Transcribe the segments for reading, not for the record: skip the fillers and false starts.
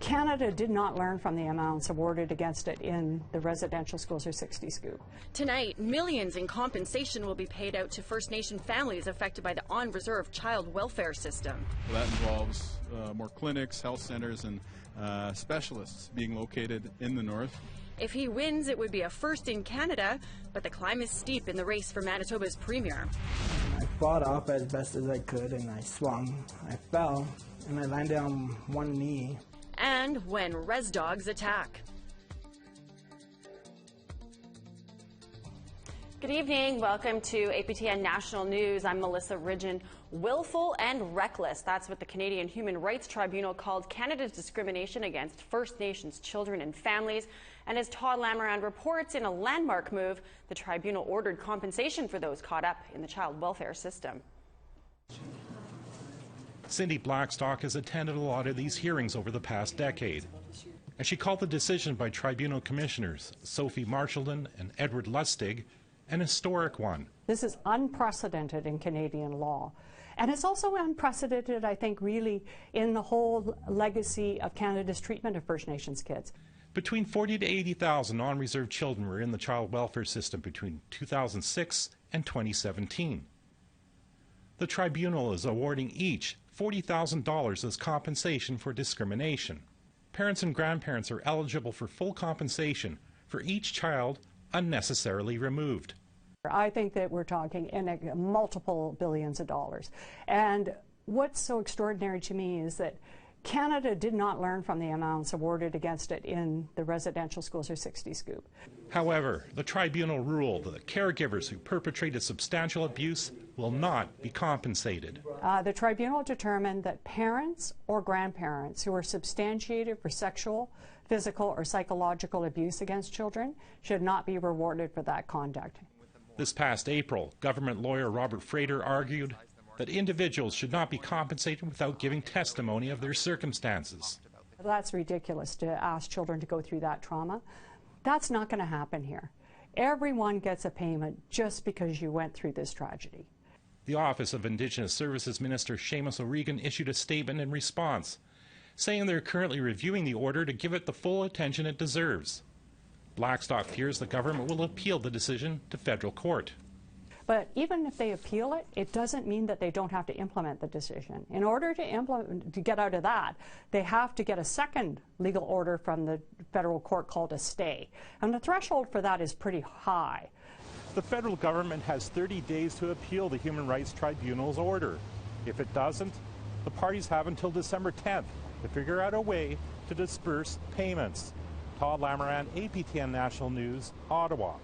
Canada did not learn from the amounts awarded against it in the residential schools or 60 scoop. Tonight, millions in compensation will be paid out to First Nation families affected by the on-reserve child welfare system. That involves more clinics, health centers, and specialists being located in the north. If he wins, it would be a first in Canada, but the climb is steep in the race for Manitoba's premier. I fought off as best as I could, and I swung. I fell, and I landed on one knee. And when res dogs attack. Good evening. Welcome to APTN National News. I'm Melissa Ridgen. Willful and reckless. That's what the Canadian Human Rights Tribunal called Canada's discrimination against First Nations children and families. And as Todd Lamourand reports, in a landmark move, the tribunal ordered compensation for those caught up in the child welfare system. Cindy Blackstock has attended a lot of these hearings over the past decade, and she called the decision by tribunal commissioners Sophie Marchildon and Edward Lustig an historic one. This is unprecedented in Canadian law. And it's also unprecedented, I think, really in the whole legacy of Canada's treatment of First Nations kids. Between 40 to 80,000 non-reserved children were in the child welfare system between 2006 and 2017. The tribunal is awarding each $40,000 as compensation for discrimination. Parents and grandparents are eligible for full compensation for each child unnecessarily removed. I think that we're talking in multiple billions of dollars. And what's so extraordinary to me is that Canada did not learn from the amounts awarded against it in the residential schools or 60 scoop. However, the tribunal ruled that caregivers who perpetrated substantial abuse will not be compensated. The tribunal determined that parents or grandparents who are substantiated for sexual, physical, or psychological abuse against children should not be rewarded for that conduct. This past April, government lawyer Robert Frater argued that individuals should not be compensated without giving testimony of their circumstances. That's ridiculous to ask children to go through that trauma. That's not going to happen here. Everyone gets a payment just because you went through this tragedy. The Office of Indigenous Services Minister Seamus O'Regan issued a statement in response, saying they're currently reviewing the order to give it the full attention it deserves. Blackstock fears the government will appeal the decision to federal court. But even if they appeal it, it doesn't mean that they don't have to implement the decision. In order to get out of that, they have to get a second legal order from the federal court called a stay. And the threshold for that is pretty high. The federal government has 30 days to appeal the Human Rights Tribunal's order. If it doesn't, the parties have until December 10th to figure out a way to disperse payments. Todd Lamourand, APTN National News, Ottawa.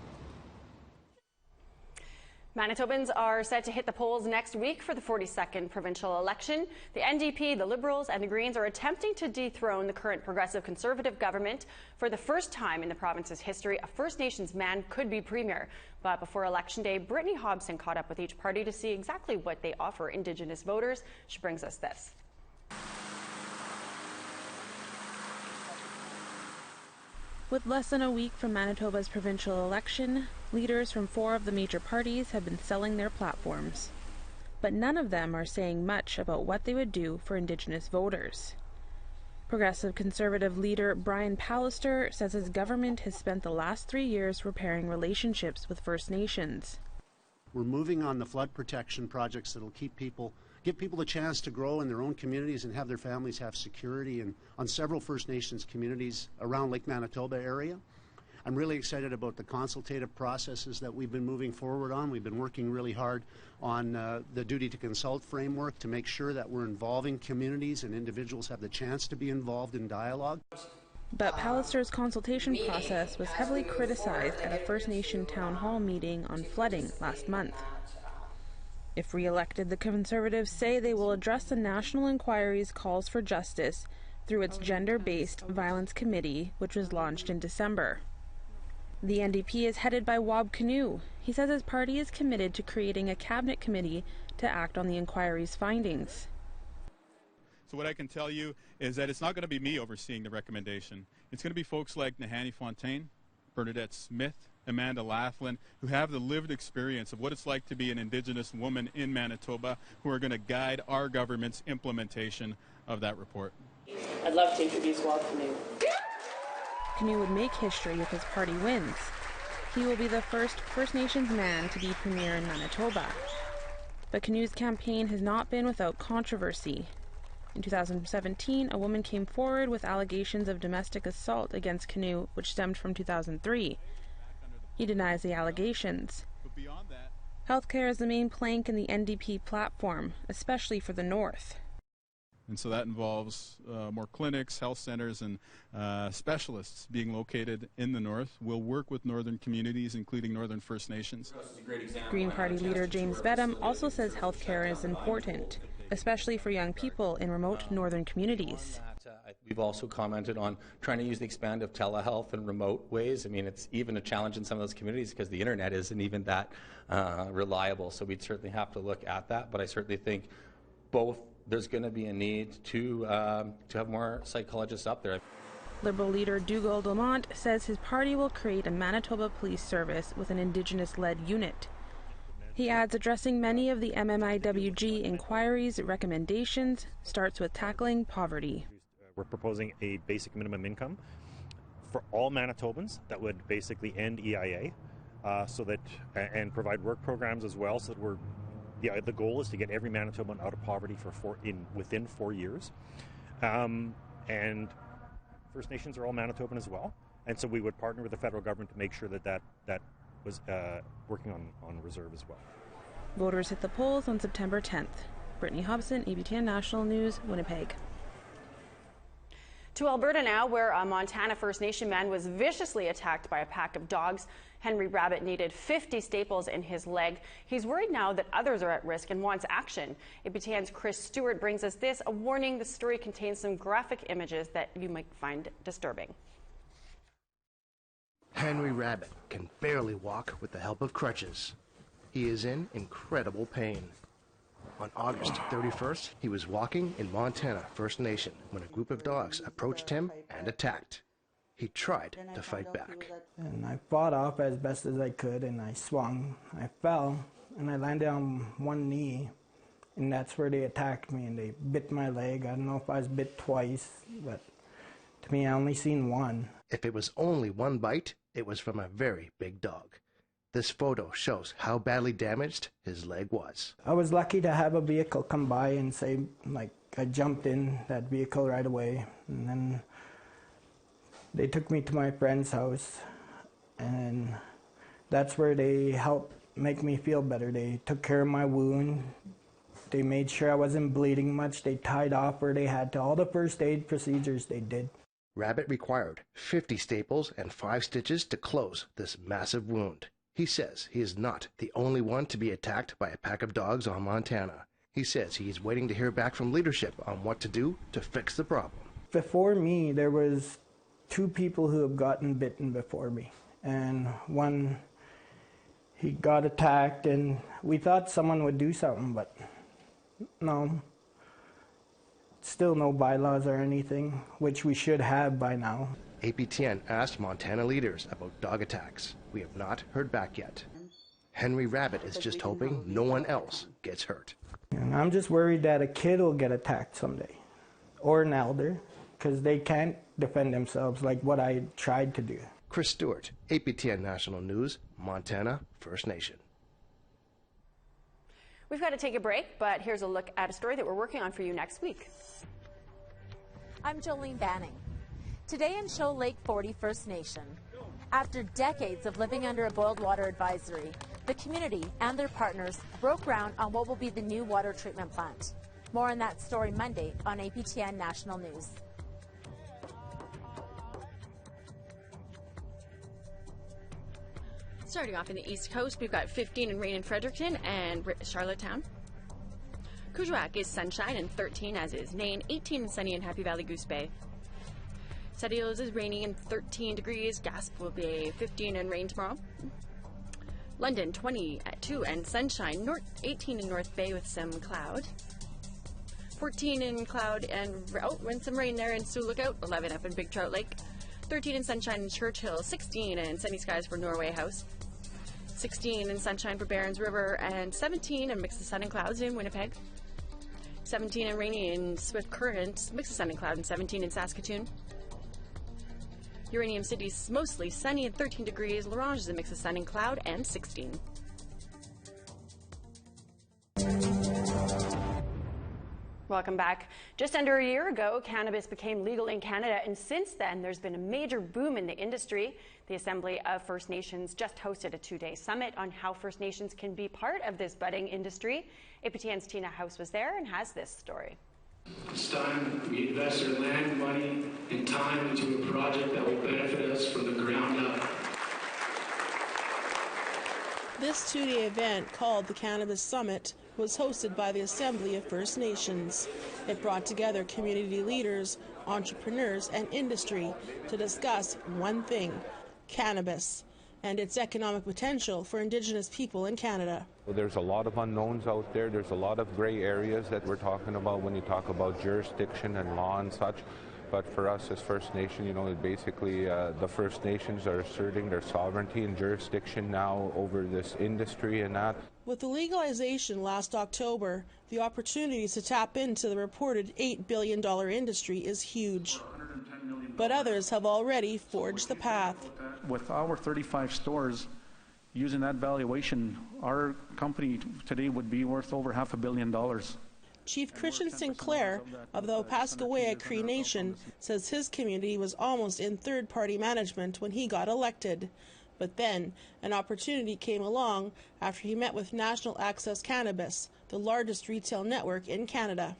Manitobans are set to hit the polls next week for the 42nd provincial election. The NDP, the Liberals, and the Greens are attempting to dethrone the current progressive Conservative government. For the first time in the province's history, a First Nations man could be premier. But before Election Day, Brittany Hobson caught up with each party to see exactly what they offer Indigenous voters. She brings us this. With less than a week from Manitoba's provincial election, leaders from 4 of the major parties have been selling their platforms. But none of them are saying much about what they would do for Indigenous voters. Progressive Conservative leader Brian Pallister says his government has spent the last 3 years repairing relationships with First Nations. We're moving on the flood protection projects that will give people the chance to grow in their own communities and have their families have security on several First Nations communities around Lake Manitoba area. I'm really excited about the consultative processes that we've been moving forward on. We've been working really hard on the duty to consult framework to make sure that we're involving communities and individuals have the chance to be involved in dialogue. But Pallister's consultation process was heavily criticized at a First Nation town hall meeting on flooding last month. If re-elected, the Conservatives say they will address the National Inquiry's calls for justice through its Gender-Based Violence Committee, which was launched in December. The NDP is headed by Wab Kinew. He says his party is committed to creating a cabinet committee to act on the inquiry's findings. So what I can tell you is that it's not going to be me overseeing the recommendation. It's going to be folks like Nahanni Fontaine, Bernadette Smith, Amanda Laughlin, who have the lived experience of what it's like to be an Indigenous woman in Manitoba, who are going to guide our government's implementation of that report. I'd love to introduce Walt Canoe. Canoe would make history if his party wins. He will be the first First Nations man to be premier in Manitoba. But Canoe's campaign has not been without controversy. In 2017, a woman came forward with allegations of domestic assault against Canoe, which stemmed from 2003. He denies the allegations. Healthcare is the main plank in the NDP platform, especially for the North. And so that involves more clinics, health centers, and specialists being located in the north. We'll work with northern communities, including Northern First Nations. Green Party leader James Bedham also says healthcare is important, especially for young people in remote northern communities. We've also commented on trying to use the expand of telehealth in remote ways. I mean, it's even a challenge in some of those communities because the internet isn't even that reliable. So we'd certainly have to look at that. But I certainly think both there's going to be a need to have more psychologists up there. Liberal leader Dougal Dumont says his party will create a Manitoba police service with an Indigenous-led unit. He adds addressing many of the MMIWG inquiry's recommendations starts with tackling poverty. We're proposing a basic minimum income for all Manitobans that would basically end EIA, and provide work programs as well. So that the goal is to get every Manitoban out of poverty within 4 years. And First Nations are all Manitoban as well, and so we would partner with the federal government to make sure that was working on reserve as well. Voters hit the polls on September 10th. Brittany Hobson, APTN National News, Winnipeg. To Alberta now, where a Montana First Nation man was viciously attacked by a pack of dogs. Henry Rabbit needed 50 staples in his leg. He's worried now that others are at risk and wants action. APTN's Chris Stewart brings us this, a warning: the story contains some graphic images that you might find disturbing. Henry Rabbit can barely walk with the help of crutches. He is in incredible pain. On August 31st, he was walking in Montana First Nation when a group of dogs approached him and attacked. He tried to fight back. And I fought off as best as I could, and I swung. I fell, and I landed on one knee, and that's where they attacked me, and they bit my leg. I don't know if I was bit twice, but to me, I only seen one. If it was only one bite, it was from a very big dog. This photo shows how badly damaged his leg was. I was lucky to have a vehicle come by and say, I jumped in that vehicle right away, and then they took me to my friend's house, and that's where they helped make me feel better. They took care of my wound. They made sure I wasn't bleeding much. They tied off where they had to. All the first aid procedures they did. Rabbit required 50 staples and 5 stitches to close this massive wound. He says he is not the only one to be attacked by a pack of dogs on Montana. He says he is waiting to hear back from leadership on what to do to fix the problem. Before me, there was 2 people who have gotten bitten before me. And one, he got attacked, and we thought someone would do something, but no. Still no bylaws or anything, which we should have by now. APTN asked Montana leaders about dog attacks. We have not heard back yet. Henry Rabbit is just hoping no one else gets hurt. And I'm just worried that a kid will get attacked someday, or an elder, because they can't defend themselves like what I tried to do. Chris Stewart, APTN National News, Montana First Nation. We've got to take a break, but here's a look at a story that we're working on for you next week. I'm Jolene Banning. Today in Shoal Lake 40 First Nation. After decades of living under a boiled water advisory, the community and their partners broke ground on what will be the new water treatment plant. More on that story Monday on APTN National News. Starting off in the East Coast, we've got 15 and rain in Fredericton and Charlottetown. Kuujjuaq is sunshine and 13, as is Nain, 18 and sunny in Happy Valley Goose Bay. Settles is rainy and 13 degrees. Gasp will be 15 and rain tomorrow. London 20 at 2 and sunshine. 18 in North Bay with some cloud. 14 in cloud and some rain there in Sioux Lookout. 11 up in Big Trout Lake. 13 in sunshine in Churchill. 16 and sunny skies for Norway House. 16 in sunshine for Barons River, and 17 and mix of sun and clouds in Winnipeg. 17 and rainy in Swift Current, mix of sun and cloud, and 17 in Saskatoon. Uranium City's mostly sunny and 13 degrees. L'Orange is a mix of sun and cloud and 16. Welcome back. Just under a year ago, cannabis became legal in Canada, and since then, there's been a major boom in the industry. The Assembly of First Nations just hosted a two-day summit on how First Nations can be part of this budding industry. APTN's Tina House was there and has this story. It's time we invest our land, money, and time into a project that will benefit us from the ground up. This two-day event, called the Cannabis Summit, was hosted by the Assembly of First Nations. It brought together community leaders, entrepreneurs, and industry to discuss one thing: cannabis and its economic potential for Indigenous people in Canada. There's a lot of unknowns out there. There's a lot of gray areas that we're talking about when you talk about jurisdiction and law and such. But for us as First Nation, basically the First Nations are asserting their sovereignty and jurisdiction now over this industry and that. With the legalization last October, the opportunities to tap into the reported $8 billion industry is huge. But others have already forged the path. With our 35 stores, using that valuation, our company today would be worth over $500 million. Chief Christian Sinclair of the Opaskwayak Cree Nation says his community was almost in third-party management when he got elected. But then an opportunity came along after he met with National Access Cannabis, the largest retail network in Canada.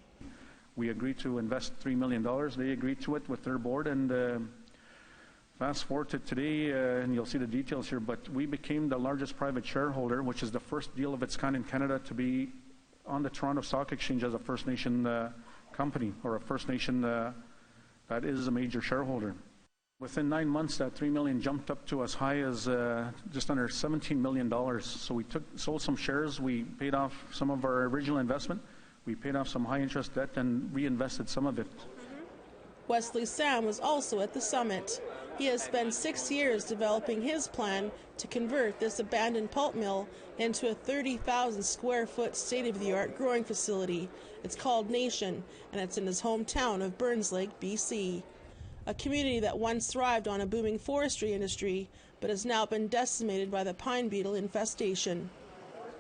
We agreed to invest $3 million. They agreed to it with their board, and fast forward to today, and you'll see the details here, but we became the largest private shareholder, which is the first deal of its kind in Canada to be on the Toronto Stock Exchange as a First Nation company, or a First Nation that is a major shareholder. Within 9 months, that $3 million jumped up to as high as just under $17 million. So we sold some shares, we paid off some of our original investment, we paid off some high-interest debt and reinvested some of it. Wesley Sam was also at the summit. He has spent 6 years developing his plan to convert this abandoned pulp mill into a 30,000 square foot state-of-the-art growing facility. It's called Nation, and it's in his hometown of Burns Lake, BC. A community that once thrived on a booming forestry industry, but has now been decimated by the pine beetle infestation.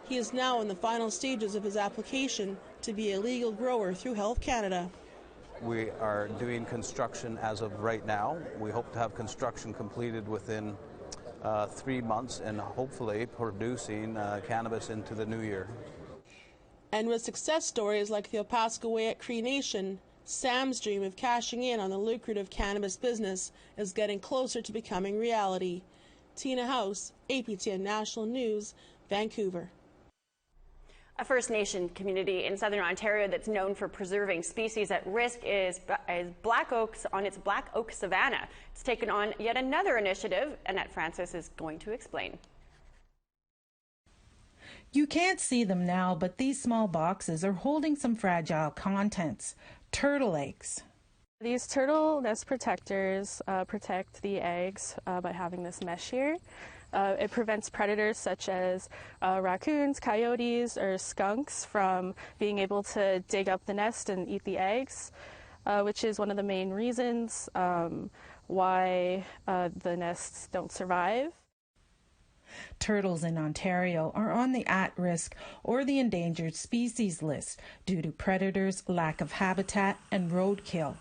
He is now in the final stages of his application to be a legal grower through Health Canada. We are doing construction as of right now. We hope to have construction completed within 3 months and hopefully producing cannabis into the new year. And with success stories like the Opaskwayak Cree Nation, Sam's dream of cashing in on the lucrative cannabis business is getting closer to becoming reality. Tina House, APTN National News, Vancouver. A First Nation community in southern Ontario that's known for preserving species at risk is Black Oaks on its Black Oak Savanna. It's taken on yet another initiative. Annette Francis is going to explain. You can't see them now, but these small boxes are holding some fragile contents. Turtle eggs. These turtle nest protectors protect the eggs by having this mesh here. It prevents predators such as raccoons, coyotes, or skunks from being able to dig up the nest and eat the eggs, which is one of the main reasons why the nests don't survive. Turtles in Ontario are on the at-risk or the endangered species list due to predators, lack of habitat, and roadkill.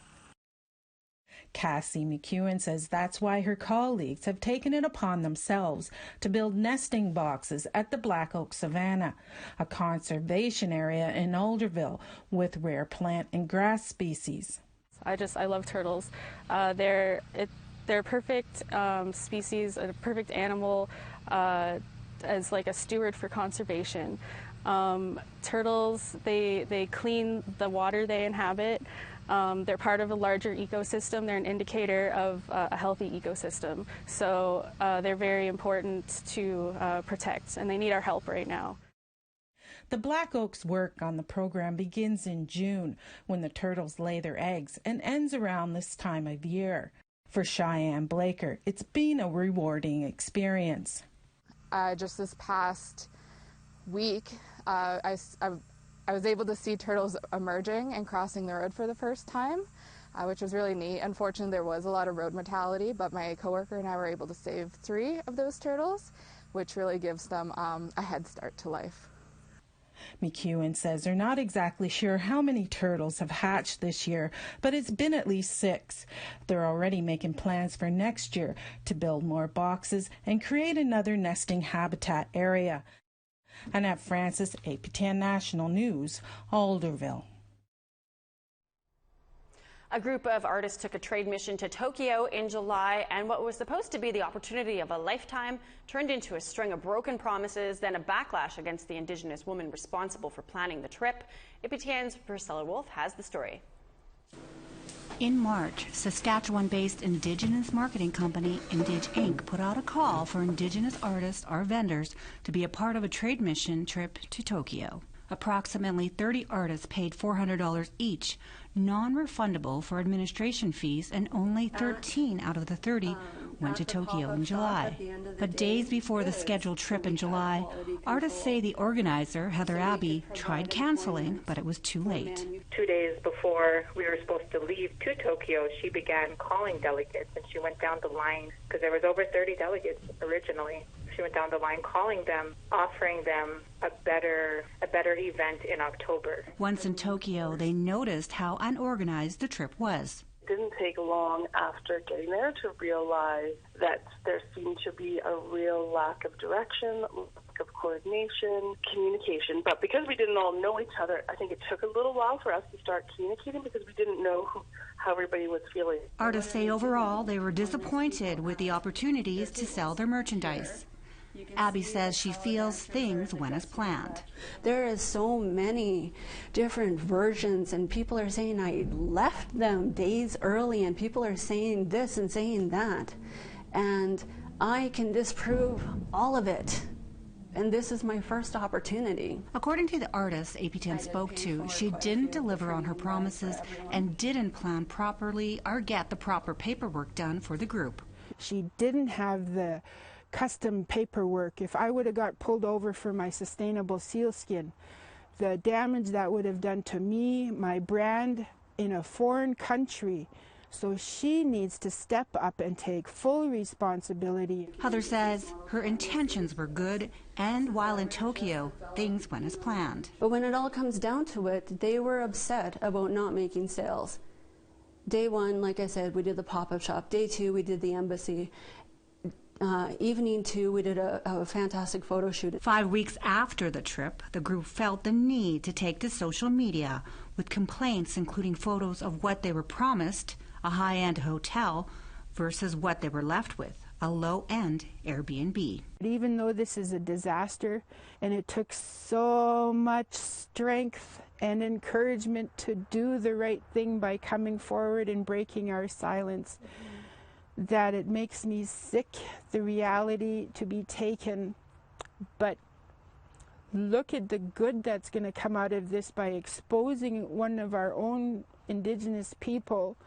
Cassie McEwen says that's why her colleagues have taken it upon themselves to build nesting boxes at the Black Oak Savanna, a conservation area in Alderville with rare plant and grass species. I love turtles. They're a perfect species, a perfect animal as like a steward for conservation. Turtles, they clean the water they inhabit. They're part of a larger ecosystem. They're an indicator of a healthy ecosystem. So they're very important to protect, and they need our help right now. The Black Oaks work on the program begins in June when the turtles lay their eggs and ends around this time of year. For Cheyenne Blaker, it's been a rewarding experience. Just this past week, I I was able to see turtles emerging and crossing the road for the first time, which was really neat. Unfortunately, there was a lot of road mortality, but my coworker and I were able to save 3 of those turtles, which really gives them a head start to life. McEwen says they're not exactly sure how many turtles have hatched this year, but it's been at least 6. They're already making plans for next year to build more boxes and create another nesting habitat area. Annette Francis, APTN National News, Alderville. A group of artists took a trade mission to Tokyo in July, and what was supposed to be the opportunity of a lifetime turned into a string of broken promises, then a backlash against the Indigenous woman responsible for planning the trip. APTN's Priscilla Wolf has the story. In March, Saskatchewan-based Indigenous marketing company Indig Inc. put out a call for Indigenous artists or vendors to be a part of a trade mission trip to Tokyo. Approximately 30 artists paid $400 each, non-refundable for administration fees, and only 13 out of the 30 went to Tokyo in July. But days before the scheduled trip in July, artists say the organizer, Heather Abbey, tried canceling, but it was too late. 2 days before we were supposed to leave to Tokyo, she began calling delegates, and she went down the line, because there was over 30 delegates originally. She went down the line calling them, offering them a better event in October. Once in Tokyo, they noticed how unorganized the trip was. It didn't take long after getting there to realize that there seemed to be a real lack of direction, lack of coordination, communication. But because we didn't all know each other, I think it took a little while for us to start communicating because we didn't know how everybody was feeling. Artists say overall they were disappointed with the opportunities to sell their merchandise. Abby says she feels things went as planned. There is so many different versions, and people are saying I left them days early, and people are saying this and saying that, and I can disprove all of it. And this is my first opportunity. According to the artist APTN spoke to, she didn't deliver on her promises and didn't plan properly or get the proper paperwork done for the group. She didn't have the custom paperwork. If I would have got pulled over for my sustainable sealskin, the damage that would have done to me, my brand, in a foreign country. So she needs to step up and take full responsibility. Heather says her intentions were good, and while in Tokyo, things went as planned. But when it all comes down to it, they were upset about not making sales. Day 1, like I said, we did the pop-up shop. Day 2, we did the embassy. Evening 2, we did a fantastic photo shoot. 5 weeks after the trip, the group felt the need to take to social media with complaints including photos of what they were promised, a high-end hotel, versus what they were left with, a low-end Airbnb. Even though this is a disaster and it took so much strength and encouragement to do the right thing by coming forward and breaking our silence, that it makes me sick, the reality to be taken. But look at the good that's going to come out of this by exposing one of our own Indigenous people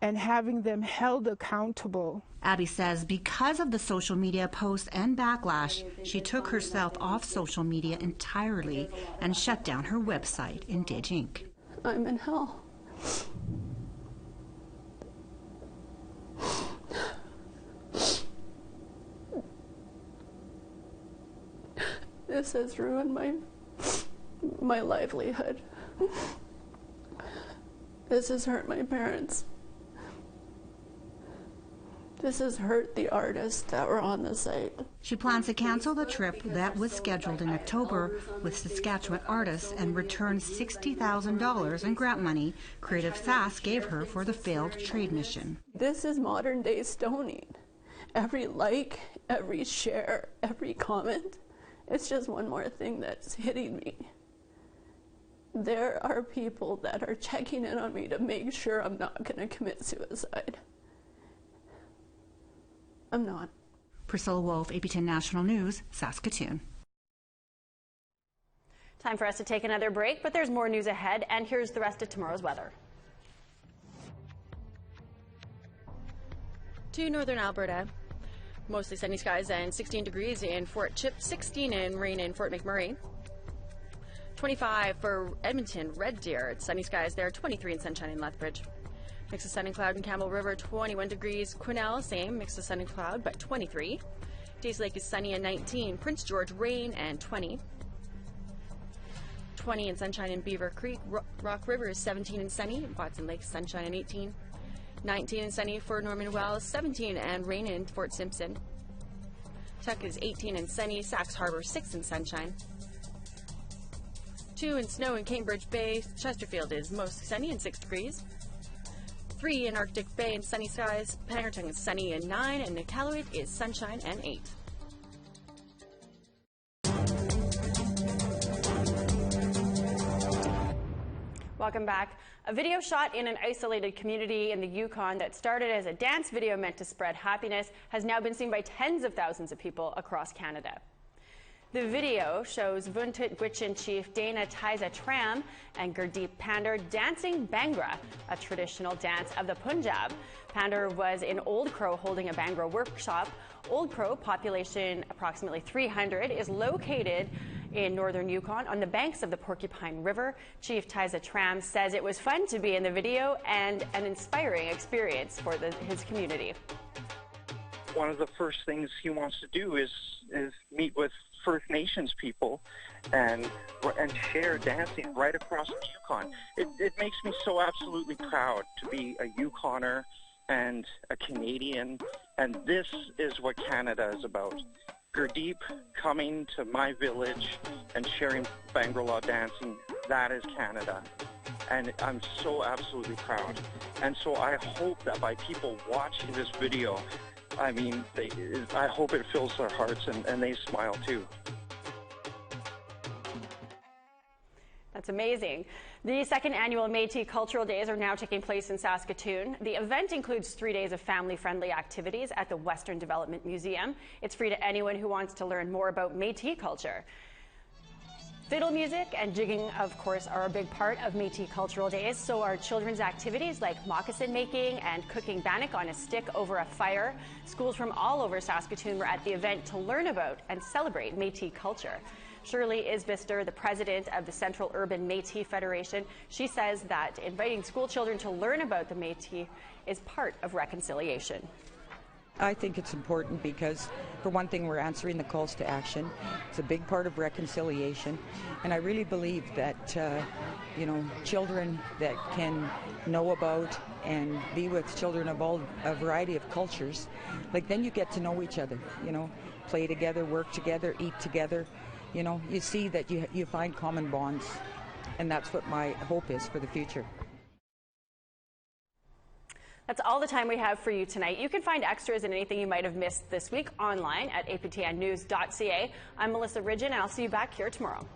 and having them held accountable. Abby says because of the social media posts and backlash, she took herself off social media entirely and shut down her website, Indig Inc. I'm in hell. This has ruined my livelihood. This has hurt my parents. This has hurt the artists that were on the site. She plans to cancel the trip that was scheduled in October with Saskatchewan artists and return $60,000 in grant money Creative Sask gave her for the failed trade mission. This is modern day stoning. Every like, every share, every comment, it's just one more thing that's hitting me. There are people that are checking in on me to make sure I'm not going to commit suicide. I'm not. Priscilla Wolf, APTN National News, Saskatoon. Time for us to take another break, but there's more news ahead, and here's the rest of tomorrow's weather. To northern Alberta, mostly sunny skies and 16 degrees in Fort Chip, 16 and rain in Fort McMurray. 25 for Edmonton, Red Deer. It's sunny skies there, 23 in sunshine in Lethbridge. Mix of sun and cloud in Campbell River, 21 degrees. Quesnel, same, mix of sun and cloud, but 23. Days Lake is sunny and 19. Prince George, rain and 20. 20 and sunshine in Beaver Creek. Rock River is 17 and sunny. Watson Lake, sunshine and 18. 19 and sunny for Norman Wells, 17 and rain in Fort Simpson. Tuck is 18 and sunny. Sax Harbor, 6 and sunshine. 2 and snow in Cambridge Bay. Chesterfield is mostly sunny and 6 degrees. 3 in Arctic Bay and sunny skies. Pannerton is sunny and 9, and Iqaluit is sunshine and 8. Welcome back. A video shot in an isolated community in the Yukon that started as a dance video meant to spread happiness has now been seen by tens of thousands of people across Canada. The video shows Vuntut Gwich'in chief Dana Taiza Tram and Gurdeep Pandar dancing Bhangra, a traditional dance of the Punjab. Pandar was in Old Crow holding a Bhangra workshop. Old Crow, population approximately 300, is located in northern Yukon on the banks of the Porcupine River. Chief Taiza Tram says it was fun to be in the video and an inspiring experience for his community. One of the first things he wants to do is meet with First Nations people and share dancing right across the Yukon. It makes me so absolutely proud to be a Yukoner and a Canadian, and this is what Canada is about. Gurdeep coming to my village and sharing Bhangra dancing, that is Canada. And I'm so absolutely proud. And so I hope that by people watching this video, I mean, I hope it fills their hearts and they smile too. That's amazing. The second annual Métis Cultural Days are now taking place in Saskatoon. The event includes 3 days of family-friendly activities at the Western Development Museum. It's free to anyone who wants to learn more about Métis culture. Fiddle music and jigging, of course, are a big part of Métis Cultural Days. So are children's activities like moccasin making and cooking bannock on a stick over a fire. Schools from all over Saskatoon were at the event to learn about and celebrate Métis culture. Shirley Isbister, the president of the Central Urban Métis Federation, she says that inviting school children to learn about the Métis is part of reconciliation. I think it's important because, for one thing, we're answering the calls to action. It's a big part of reconciliation, and I really believe that children that can know about and be with children of a variety of cultures, like then you get to know each other. Play together, work together, eat together. You see that you find common bonds, and that's what my hope is for the future. That's all the time we have for you tonight. You can find extras and anything you might have missed this week online at aptnnews.ca. I'm Melissa Ridgen, and I'll see you back here tomorrow.